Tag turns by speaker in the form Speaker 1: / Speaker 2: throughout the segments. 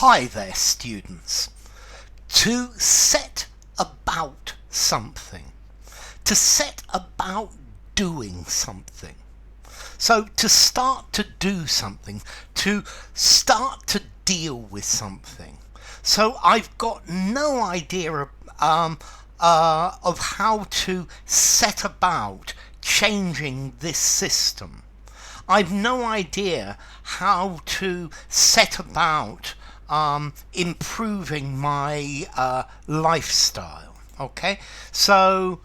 Speaker 1: Hi there, students. To set about something. To set about doing something. So to start to do something. To start to deal with something. So I've got no idea of how to set about changing this system. I've no idea how to set about improving my lifestyle. Okay, so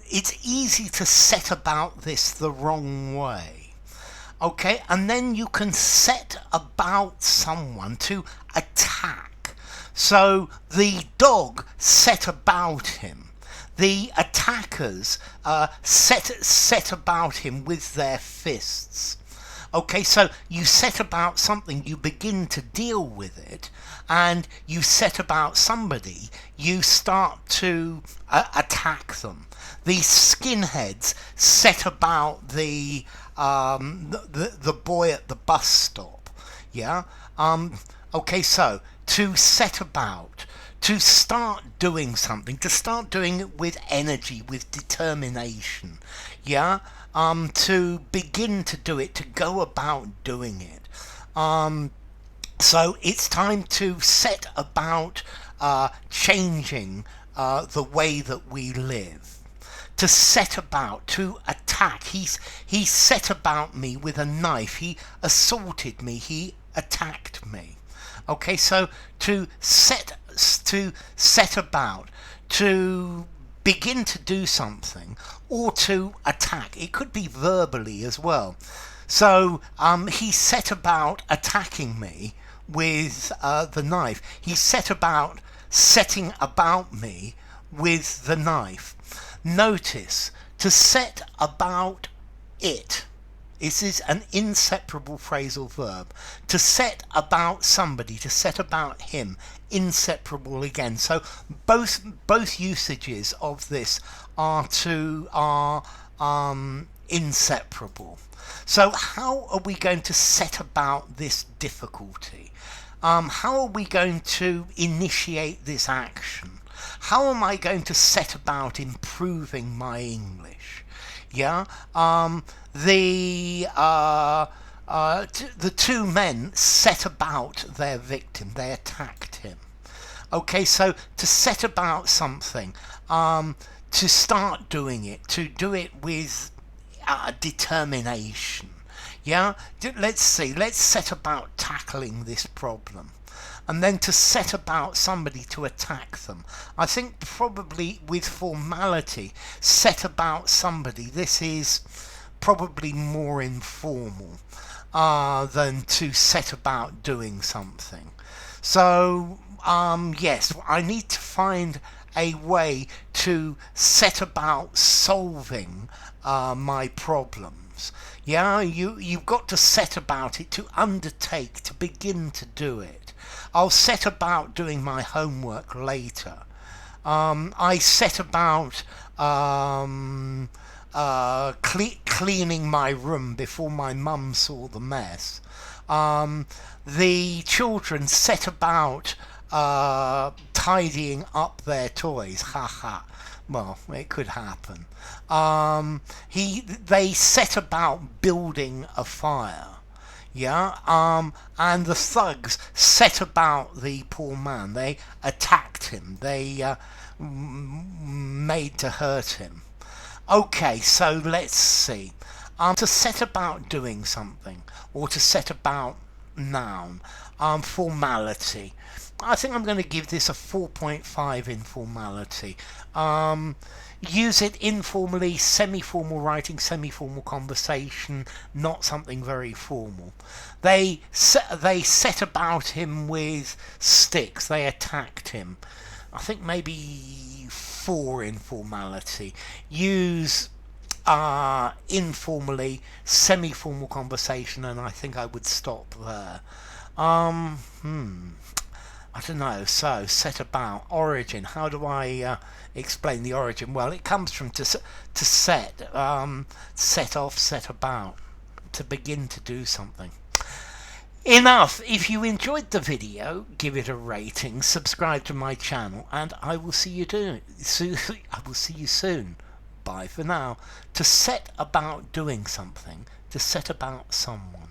Speaker 1: it's easy to set about this the wrong way. Okay, and then you can set about someone to attack. So the dog set about him. The attackers set about him with their fists. Okay, so you set about something, you begin to deal with it, and you set about somebody, you start to attack them. The skinheads set about the boy at the bus stop. Yeah. Okay, so to set about. To start doing something, to start doing it with energy, with determination, yeah? To begin to do it, to go about doing it. So it's time to set about changing the way that we live. To set about, to attack. He set about me with a knife. He assaulted me. He attacked me. Okay, so to set about, to begin to do something, or to attack. It could be verbally as well. So he set about attacking me with the knife. He set about setting about me with the knife. Notice, to set about it. This is an inseparable phrasal verb. To set about somebody, to set about him, inseparable again. So both usages of this are inseparable. So how are we going to set about this difficulty? How are we going to initiate this action? How am I going to set about improving my English? Yeah. The two men set about their victim. They attacked him. Okay, so to set about something, to start doing it, to do it with determination. Yeah, let's see. Let's set about tackling this problem. And then to set about somebody to attack them. I think probably with formality, set about somebody, this is probably more informal than to set about doing something. So, yes, I need to find a way to set about solving my problems. Yeah, you've got to set about it, to undertake, to begin to do it. I'll set about doing my homework later. I set about cleaning my room before my mum saw the mess. The children set about tidying up their toys. Ha ha. Well, it could happen. They set about building a fire. Yeah, and the thugs set about the poor man. They attacked him. They made to hurt him. Okay, so let's see. To set about doing something, or to set about noun. Formality. I think I'm going to give this a 4.5 in formality. Use it informally, semi-formal writing, semi-formal conversation, not something very formal. They set about him with sticks. They attacked him. I think maybe 4 in formality. Use informally, semi-formal conversation, and I think I would stop there. I don't know. So, set about. Origin. How do I explain the origin? Well, it comes from to set, set off, set about, to begin to do something. enough. If you enjoyed the video, give it a rating, subscribe to my channel, and I will see you soon. Bye for now. To set about doing something, to set about someone.